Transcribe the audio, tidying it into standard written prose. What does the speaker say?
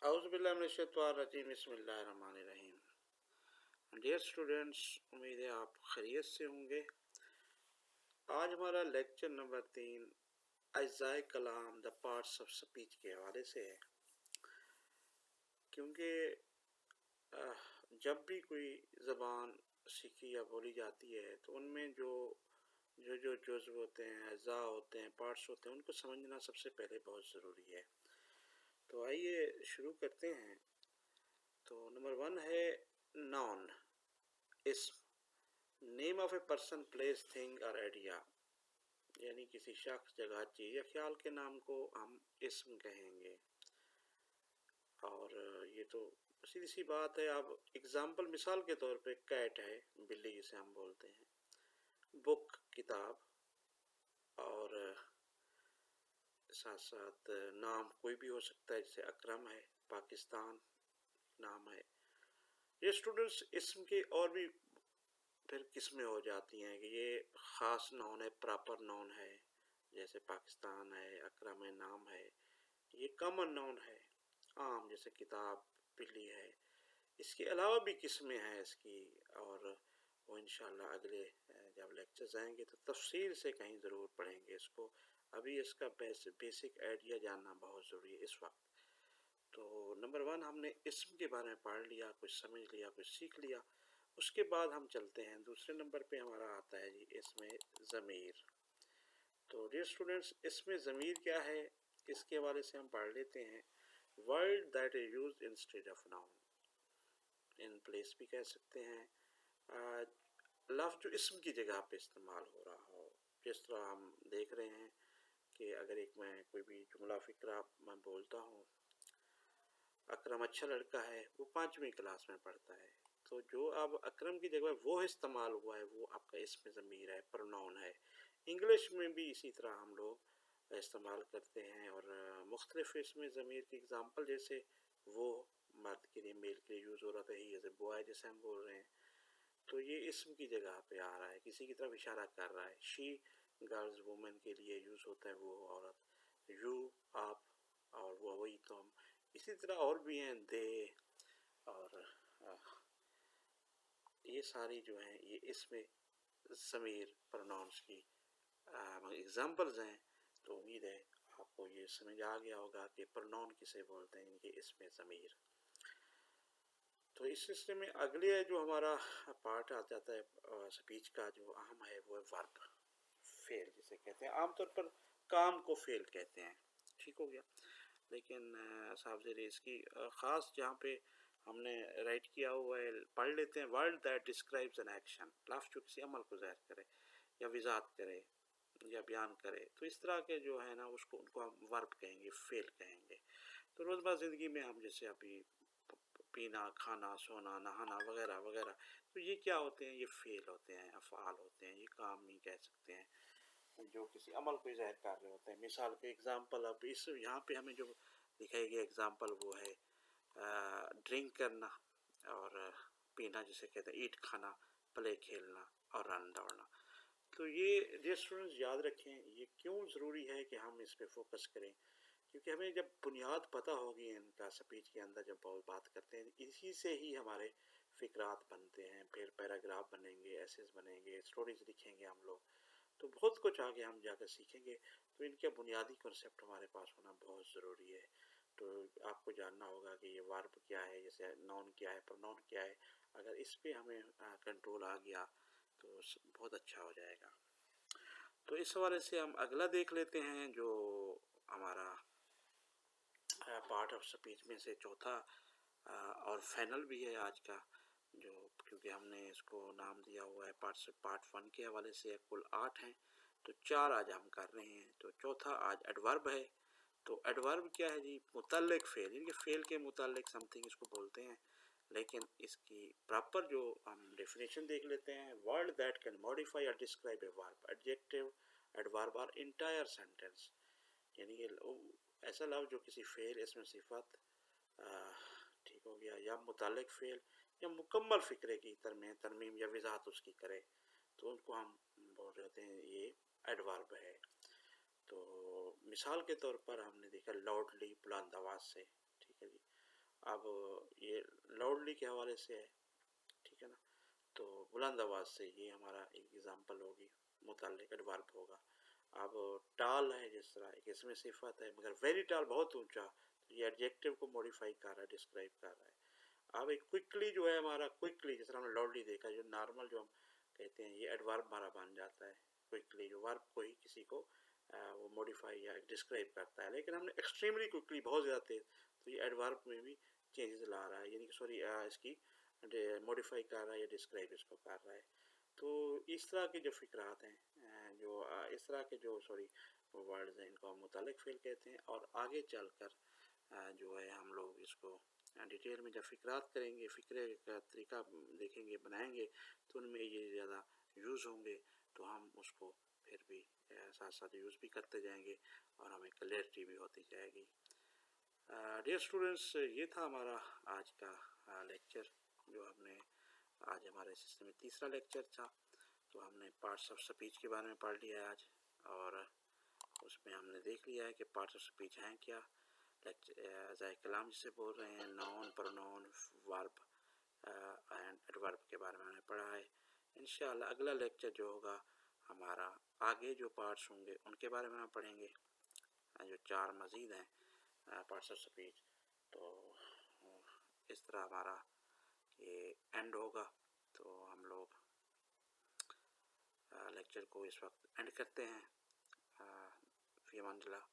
औज़ुबिल्लाहि बिस्मिल्लाहिर्रहमानिर्रहीम। Dear students, उम्मीद है आप खैरियत से होंगे। आज हमारा लेक्चर नंबर 3 अज्जाए कलाम द पार्ट्स ऑफ स्पीच के हवाले से है। क्योंकि जब भी कोई ज़बान सीखी या बोली जाती है तो उनमें जो जुज़्व होते हैं, अज़्ज़ा होते हैं, पार्ट्स होते हैं, उनको समझना सबसे पहले बहुत ज़रूरी है। तो आइए शुरू करते हैं। तो नंबर 1 है नाउन, इस्म। Name of a person, place, thing और आइडिया, यानी किसी शख्स, जगह, चीज़ या ख्याल के नाम को हम इस्म कहेंगे। और ये तो सीधी सी बात है। अब एग्जाम्पल, मिसाल के तौर पे कैट है, बिल्ली जिसे हम बोलते हैं, बुक, किताब, और साथ साथ नाम कोई भी हो सकता है, जैसे अकरम है, पाकिस्तान नाम है। ये स्टूडेंट्स इस्म के और भी फिर किस्में हो जाती हैं कि ये ख़ास नाउन है, प्रॉपर नाउन है, जैसे पाकिस्तान है, अकरम है, नाम है। ये कॉमन नाउन है, आम, जैसे किताब, बिल्ली है। इसके अलावा भी किस्में हैं इसकी, और वो इंशाल्लाह अगले जब लेक्चर्स आएंगे तो तफसील से कहीं ज़रूर पढ़ेंगे इसको। अभी इसका बेसिक आइडिया जानना बहुत ज़रूरी है इस वक्त। तो नंबर 1 हमने इस्म के बारे में पढ़ लिया, कुछ समझ लिया, कुछ सीख लिया। उसके बाद हम चलते हैं दूसरे नंबर पे, हमारा आता है जी इसमें ज़मीर। तो डियर स्टूडेंट्स, इसमें ज़मीर क्या है, इसके हवाले से हम पढ़ लेते हैं। Word that is use instead of noun, in place भी कह सकते हैं। लफ्ज़ जो इस्म की जगह पे इस्तेमाल हो रहा हो, जिस तरह हम देख रहे हैं कि अगर एक मैं कोई भी जुमला फ़िक्रा मैं बोलता हूँ, अकरम अच्छा लड़का है, वो 5वीं क्लास में पढ़ता है, तो जो अब अकरम की जगह वो इस्तेमाल हुआ है, वो आपका इसमें ज़मीर है, प्रोनाउन है। इंग्लिश में भी इसी तरह हम लोग इस्तेमाल करते हैं, और मुख्तलिफ इसमें ज़मीर की एग्ज़ाम्पल, जैसे वो मर्द के लिए, मेल के लिए यूज़ हो रहा था, ही इज़ ए बॉय जैसे हम बोल रहे हैं, तो ये इसम की जगह पे आ रहा है, किसी की तरफ इशारा कर रहा है। शी गर्ल्स, वुमेन के लिए यूज़ होता है, वो औरत। यू, आप, और वो, वही, तुम। इसी तरह और भी हैं, दे, और ये सारी जो हैं ये इसमें ज़मीर प्रोनाउंस की एग्जांपल्स हैं। तो उम्मीद है आपको ये समझ आ गया होगा कि प्रोनाउन किसे बोलते हैं, इनके इसमें ज़मीर। तो इस सिलसिले में अगले जो हमारा पार्ट आ जाता है स्पीच का, जो अहम है, वो है वर्ब, फेल जिसे कहते हैं। आमतौर पर काम को फेल कहते हैं, ठीक हो गया। लेकिन साहब ज़ेरे इसकी ख़ास जहाँ पे हमने राइट किया हुआ है, पढ़ लेते हैं। Word that describes an action, लफ्ज़ जो किसी अमल को ज़ाहिर करे या वजाहत करे या बयान करे, तो इस तरह के जो है ना, उनको हम वर्ब कहेंगे, फेल कहेंगे। तो रोज़मर्रा ज़िंदगी में हम जैसे अभी पीना, खाना, सोना, नहाना वगैरह वगैरह, तो ये क्या होते हैं, ये फेल होते हैं, अफ़आल होते हैं, ये काम नहीं कह सकते हैं, जो किसी अमल को ज़ाहिर कर रहे होते हैं। मिसाल के एग्ज़ाम्पल, अब इस यहाँ पे हमें जो दिखाई गई एग्ज़ाम्पल वो है ड्रिंक करना, और पीना जिसे कहते हैं, ईट खाना, प्ले खेलना, और रन दौड़ना। तो ये डियर स्टूडेंट्स याद रखें, ये क्यों ज़रूरी है कि हम इस पर फोकस करें, क्योंकि हमें जब बुनियाद पता होगी इनका, स्पीच के अंदर जब बात करते हैं, इसी से ही हमारे फ़िक्रात बनते हैं, फिर पैराग्राफ बनेंगे, एसेस बनेंगे, स्टोरीज लिखेंगे हम लोग, तो बहुत कुछ आगे हम जाकर सीखेंगे। तो इनके बुनियादी कॉन्सेप्ट हमारे पास होना बहुत ज़रूरी है। तो आपको जानना होगा कि ये वर्ब क्या है, जैसे नाउन क्या है, प्रोनाउन क्या है। अगर इस पे हमें कंट्रोल आ गया तो बहुत अच्छा हो जाएगा। तो इस हवाले से हम अगला देख लेते हैं, जो हमारा पार्ट ऑफ स्पीच में से चौथा और फाइनल भी है आज का, जो क्योंकि हमने इसको नाम दिया हुआ है पार्ट 1 के हवाले से कुल 8 हैं, तो 4 आज हम कर रहे हैं। तो चौथा आज एडवर्ब है। तो एडवर्ब क्या है जी, मुतल्लिक फ़ेल, इनके फ़ेल के मुतल्लिक समथिंग इसको बोलते हैं। लेकिन इसकी प्रॉपर जो हम डेफिनेशन देख लेते हैं, वर्ड दैट कैन मॉडिफाई और describe a verb, adjective, adverb और इंटायर सेंटेंस, यानी कि ऐसा लफ्ज़ जो किसी फ़ेल, इसमें सिफत, ठीक हो गया, या मुतालिक फ़ेल, या मुकम्मल फ़िक्रे की तरमीम या वजाहत उसकी करे, तो उनको हम बोल रहे हैं ये एडवर्ब है। तो मिसाल के तौर पर हमने देखा लाउडली, बुलंद आवाज़ से, ठीक है जी, اب یہ لاؤڈلی کے حوالے سے ہے، ٹھیک ہے نا، تو بلند آواز سے یہ ہمارا ایک ایگزامپل ہوگی، متعلق ایڈورب ہوگا۔ اب ٹال ہے، جس طرح ایک اس میں صفت ہے مگر ویری ٹال، بہت اونچا، تو یہ ایڈجیکٹیو کو موڈیفائی کر رہا ہے، ڈسکرائب کر رہا ہے۔ اب ایک کوئکلی جو ہے ہمارا، کوئکلی جس طرح ہم نے لاؤڈلی دیکھا، جو نارمل جو ہم کہتے ہیں یہ ایڈورب ہمارا بن جاتا ہے، کوئکلی جو ورب کو ہی کسی کو وہ موڈیفائی یا ڈسکرائب کرتا ہے، لیکن ہم نے ایکسٹریملی کوئکلی، بہت زیادہ تیز، تو یہ ایڈورب میں بھی چینجز لا رہا ہے، یعنی کہ سوری اس کی موڈیفائی کر رہا ہے یا ڈسکرائب اس کو کر رہا ہے۔ تو اس طرح کے جو فقرات ہیں، جو اس طرح کے جو ورڈز ہیں، ان کو ہم متعلق فعل کہتے ہیں، اور آگے چل کر جو ہے ہم لوگ اس کو ڈیٹیل میں جب فقرات کریں گے، فقرے کا طریقہ دیکھیں گے، بنائیں گے، تو ان میں یہ زیادہ یوز ہوں گے، تو ہم اس کو پھر بھی ساتھ ساتھ یوز بھی کرتے جائیں گے اور ہمیں کلیئرٹی بھی ہوتی جائے گی۔ ڈیئر اسٹوڈنٹس، یہ تھا ہمارا آج کا لیکچر، جو ہم نے آج ہمارے سلسلے میں تیسرا لیکچر تھا، تو ہم نے پارٹس آف سپیچ کے بارے میں پڑھ لیا ہے آج، اور اس میں ہم نے دیکھ لیا ہے کہ پارٹس آف سپیچ ہیں کیا، ذائقہ کلام جسے بول رہے ہیں، نون، پرونون، ورب اینڈ ایڈورب کے بارے میں ہم نے پڑھا ہے۔ انشاءاللہ اگلا لیکچر جو ہوگا ہمارا، آگے جو پارٹس ہوں گے ان کے بارے میں ہم پڑھیں گے، جو 4 مزید ہیں پارٹس آف سپیچ۔ تو اس طرح ہمارا یہ اینڈ ہوگا، تو ہم لوگ لیکچر کو اس وقت اینڈ کرتے ہیں۔ فی امان اللہ۔